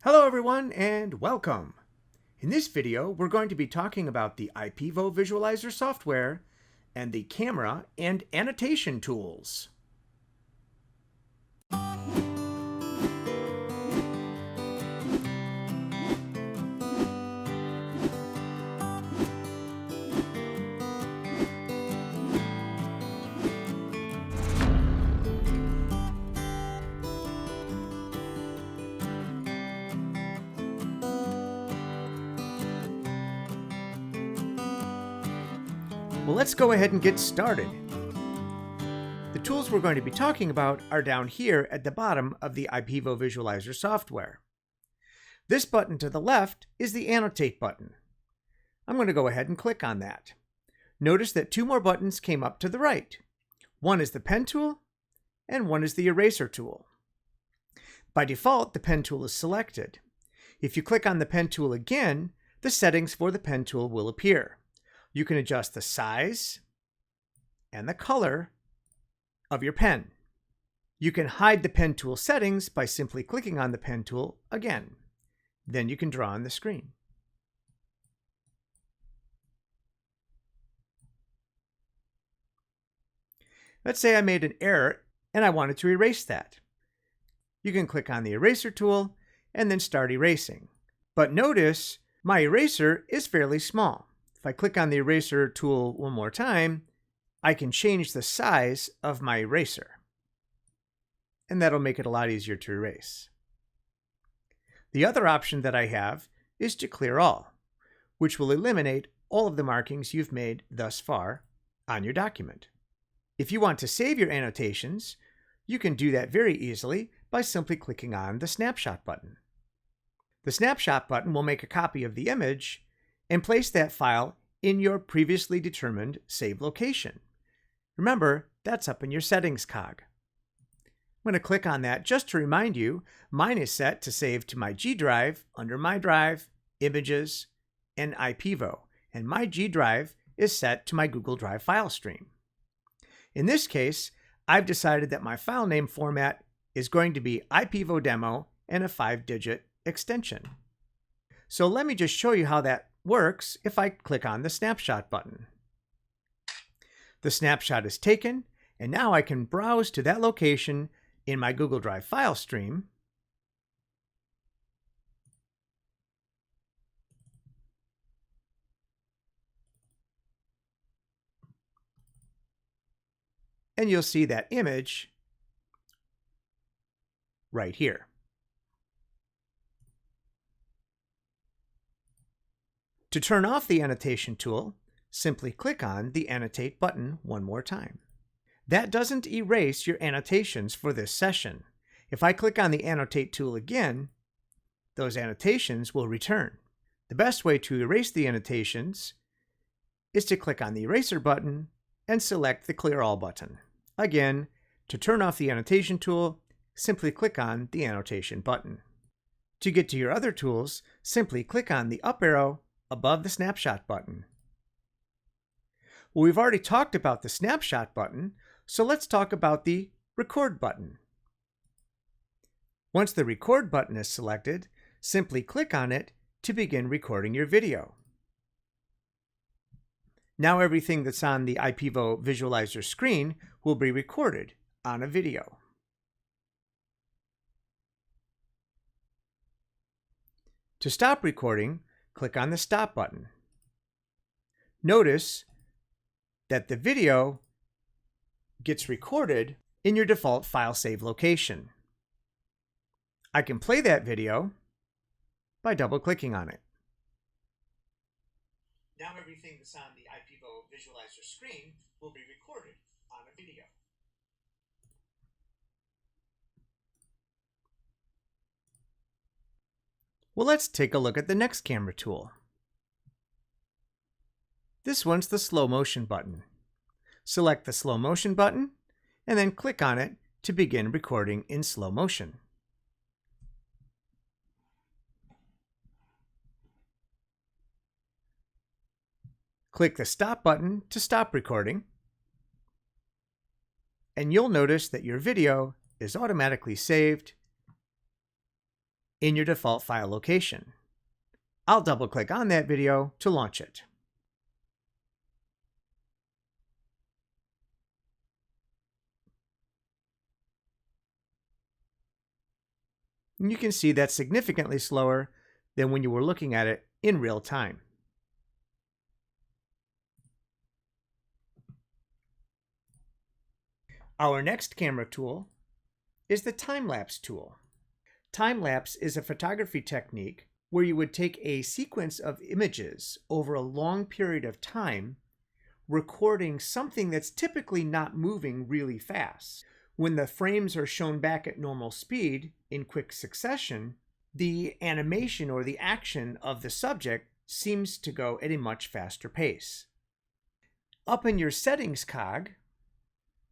Hello everyone and welcome! In this video we're going to be talking about the iPevo visualizer software and the camera and annotation tools. Well, let's go ahead and get started. The tools we're going to be talking about are down here at the bottom of the iPevo visualizer software. This button to the left is the Annotate button. I'm going to go ahead and click on that. Notice that two more buttons came up to the right. One is the Pen tool and one is the Eraser tool. By default, the Pen tool is selected. If you click on the Pen tool again, the settings for the Pen tool will appear. You can adjust the size and the color of your pen. You can hide the Pen tool settings by simply clicking on the Pen tool again. Then you can draw on the screen. Let's say I made an error and I wanted to erase that. You can click on the Eraser tool and then start erasing. But notice my eraser is fairly small. If I click on the Eraser tool one more time, I can change the size of my eraser. And that'll make it a lot easier to erase. The other option that I have is to clear all, which will eliminate all of the markings you've made thus far on your document. If you want to save your annotations, you can do that very easily by simply clicking on the Snapshot button. The Snapshot button will make a copy of the image and place that file in your previously determined save location. Remember, that's up in your settings cog. I'm going to click on that just to remind you, mine is set to save to my G drive under My Drive, Images, and iPevo, and my G drive is set to my Google Drive file stream. In this case, I've decided that my file name format is going to be iPevo demo and a 5-digit extension. So let me just show you how that works if I click on the Snapshot button. The snapshot is taken, and now I can browse to that location in my Google Drive file stream. And you'll see that image right here. To turn off the Annotation tool, simply click on the Annotate button one more time. That doesn't erase your annotations for this session. If I click on the Annotate tool again, those annotations will return. The best way to erase the annotations is to click on the Eraser button and select the Clear All button. Again, to turn off the Annotation tool, simply click on the Annotation button. To get to your other tools, simply click on the up arrow above the Snapshot button. Well, we've already talked about the Snapshot button, so let's talk about the Record button. Once the Record button is selected, simply click on it to begin recording your video. Now everything that's on the iPevo visualizer screen will be recorded on a video. To stop recording, click on the Stop button. Notice that the video gets recorded in your default file save location. I can play that video by double-clicking on it. Now everything that's on the iPevo visualizer screen will be recorded on a video. Well, let's take a look at the next camera tool. This one's the Slow Motion button. Select the Slow Motion button and then click on it to begin recording in slow motion. Click the Stop button to stop recording, and you'll notice that your video is automatically saved in your default file location. I'll double-click on that video to launch it. And you can see that's significantly slower than when you were looking at it in real time. Our next camera tool is the Time-Lapse tool. Time-lapse is a photography technique where you would take a sequence of images over a long period of time, recording something that's typically not moving really fast. When the frames are shown back at normal speed in quick succession, the animation or the action of the subject seems to go at a much faster pace. Up in your settings cog,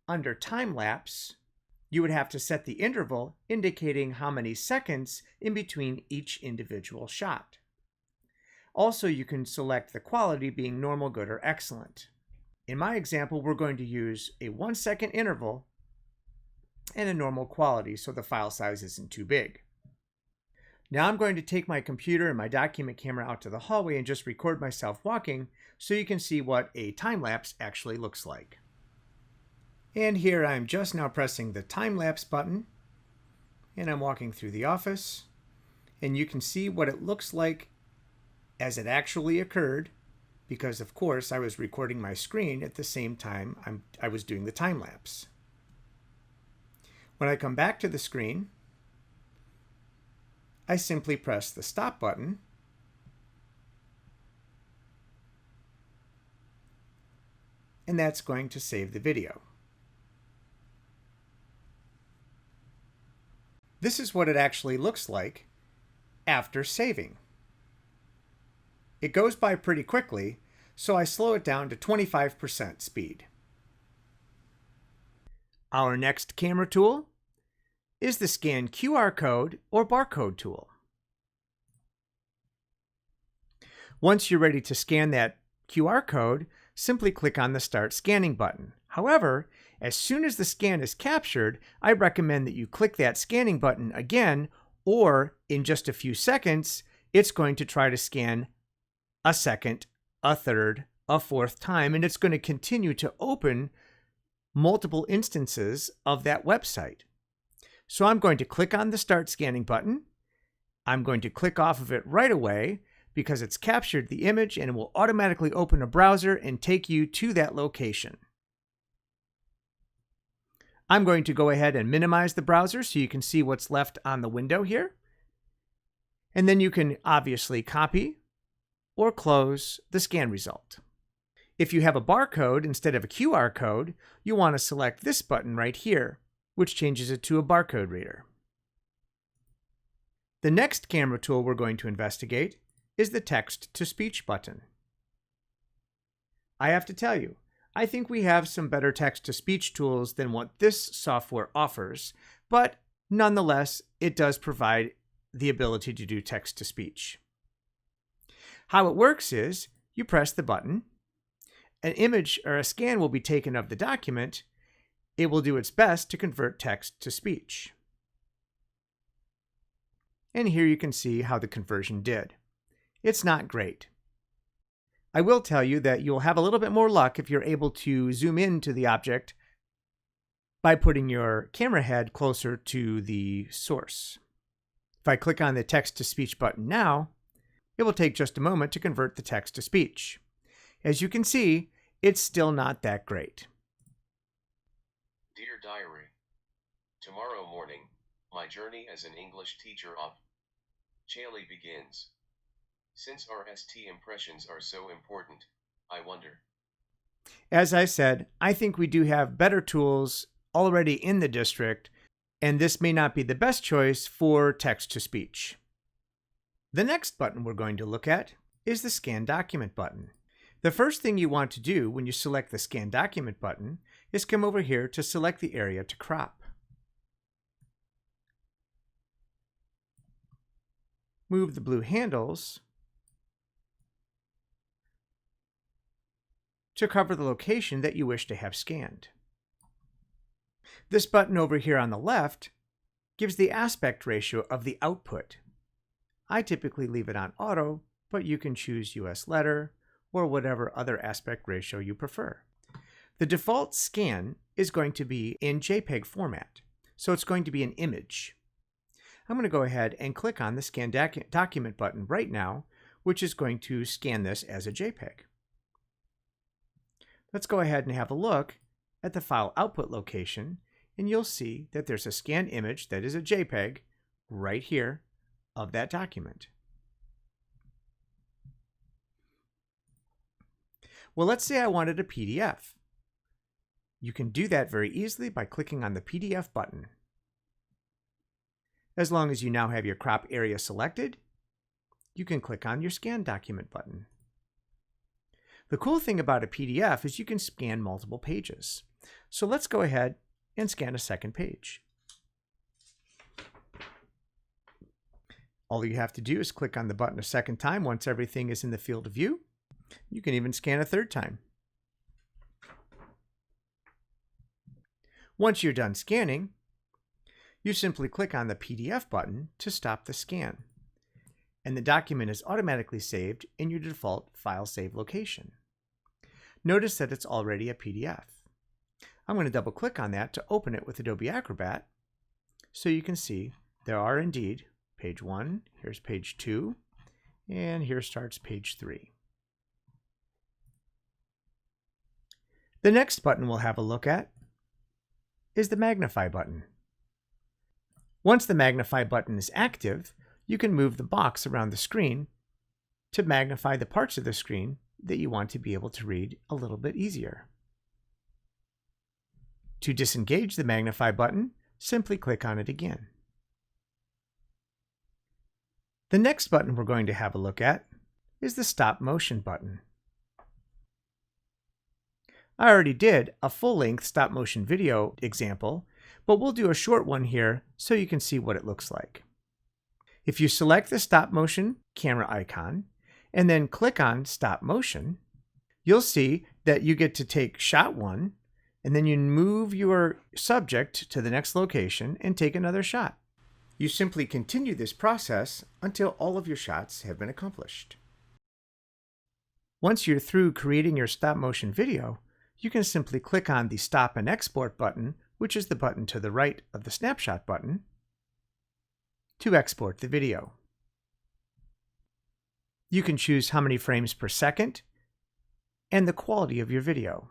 under time-lapse, you would have to set the interval indicating how many seconds in between each individual shot. Also, you can select the quality being normal, good, or excellent. In my example, we're going to use a 1-second interval and a normal quality so the file size isn't too big. Now I'm going to take my computer and my document camera out to the hallway and just record myself walking so you can see what a time-lapse actually looks like. And here I'm just now pressing the time-lapse button and I'm walking through the office, and you can see what it looks like as it actually occurred, because of course I was recording my screen at the same time I was doing the time-lapse. When I come back to the screen, I simply press the stop button and that's going to save the video. This is what it actually looks like after saving. It goes by pretty quickly, so I slow it down to 25% speed. Our next camera tool is the Scan QR Code or Barcode tool. Once you're ready to scan that QR code, simply click on the Start Scanning button. However, as soon as the scan is captured, I recommend that you click that scanning button again, or in just a few seconds, it's going to try to scan a second, a third, a fourth time, and it's going to continue to open multiple instances of that website. So I'm going to click on the Start Scanning button. I'm going to click off of it right away because it's captured the image and it will automatically open a browser and take you to that location. I'm going to go ahead and minimize the browser so you can see what's left on the window here. And then you can obviously copy or close the scan result. If you have a barcode instead of a QR code, you want to select this button right here, which changes it to a barcode reader. The next camera tool we're going to investigate is the text-to-speech button. I have to tell you, I think we have some better text-to-speech tools than what this software offers, but nonetheless, it does provide the ability to do text-to-speech. How it works is, you press the button, an image or a scan will be taken of the document. It will do its best to convert text to speech. And here you can see how the conversion did. It's not great. I will tell you that you'll have a little bit more luck if you're able to zoom into the object by putting your camera head closer to the source. If I click on the text-to-speech button now, it will take just a moment to convert the text to speech. As you can see, it's still not that great. Dear Diary, tomorrow morning, my journey as an English teacher up Chaley begins. Since our ST impressions are so important, I wonder. As I said, I think we do have better tools already in the district, and this may not be the best choice for text-to-speech. The next button we're going to look at is the Scan Document button. The first thing you want to do when you select the Scan Document button is come over here to select the area to crop. Move the blue handles to cover the location that you wish to have scanned. This button over here on the left gives the aspect ratio of the output. I typically leave it on auto, but you can choose US letter or whatever other aspect ratio you prefer. The default scan is going to be in JPEG format, so it's going to be an image. I'm going to go ahead and click on the Scan Document button right now, which is going to scan this as a JPEG. Let's go ahead and have a look at the file output location, and you'll see that there's a scanned image that is a JPEG right here of that document. Well, let's say I wanted a PDF. You can do that very easily by clicking on the PDF button. As long as you now have your crop area selected, you can click on your Scan Document button. The cool thing about a PDF is you can scan multiple pages. So let's go ahead and scan a second page. All you have to do is click on the button a second time once everything is in the field of view. You can even scan a third time. Once you're done scanning, you simply click on the PDF button to stop the scan, and the document is automatically saved in your default file save location. Notice that it's already a PDF. I'm going to double click on that to open it with Adobe Acrobat so you can see there are indeed page 1, here's page 2, and here starts page 3. The next button we'll have a look at is the Magnify button. Once the Magnify button is active, you can move the box around the screen to magnify the parts of the screen that you want to be able to read a little bit easier. To disengage the Magnify button, simply click on it again. The next button we're going to have a look at is the Stop Motion button. I already did a full-length stop motion video example, but we'll do a short one here so you can see what it looks like. If you select the stop motion camera icon and then click on Stop Motion, you'll see that you get to take shot 1 and then you move your subject to the next location and take another shot. You simply continue this process until all of your shots have been accomplished. Once you're through creating your stop motion video, you can simply click on the Stop and Export button, which is the button to the right of the Snapshot button, to export the video. You can choose how many frames per second and the quality of your video.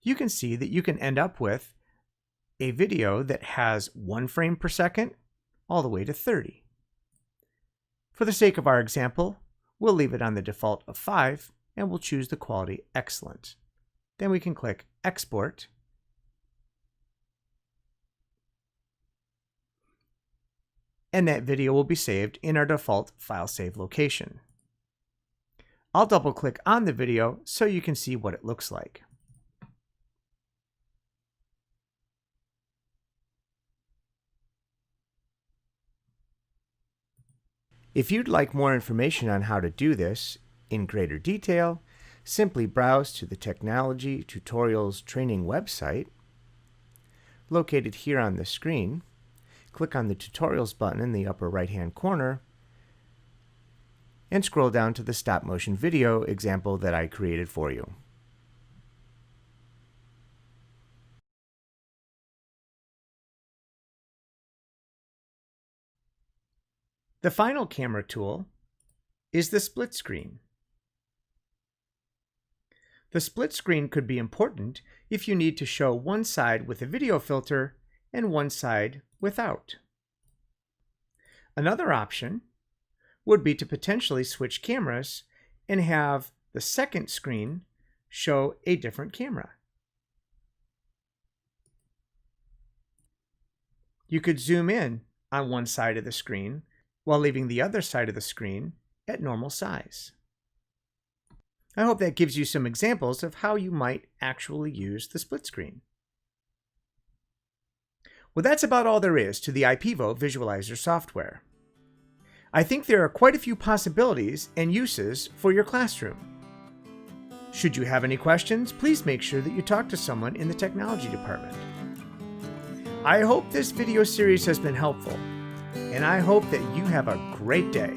You can see that you can end up with a video that has 1 frame per second all the way to 30. For the sake of our example, we'll leave it on the default of 5 and we'll choose the quality Excellent. Then we can click Export. And that video will be saved in our default file save location. I'll double click on the video so you can see what it looks like. If you'd like more information on how to do this in greater detail, simply browse to the Technology Tutorials Training website, located here on the screen. Click on the Tutorials button in the upper right-hand corner, and scroll down to the stop motion video example that I created for you. The final camera tool is the split screen. The split screen could be important if you need to show one side with a video filter and one side without. Another option would be to potentially switch cameras and have the second screen show a different camera. You could zoom in on one side of the screen while leaving the other side of the screen at normal size. I hope that gives you some examples of how you might actually use the split screen. Well, that's about all there is to the iPevo visualizer software. I think there are quite a few possibilities and uses for your classroom. Should you have any questions, please make sure that you talk to someone in the technology department. I hope this video series has been helpful, and and I hope that you have a great day.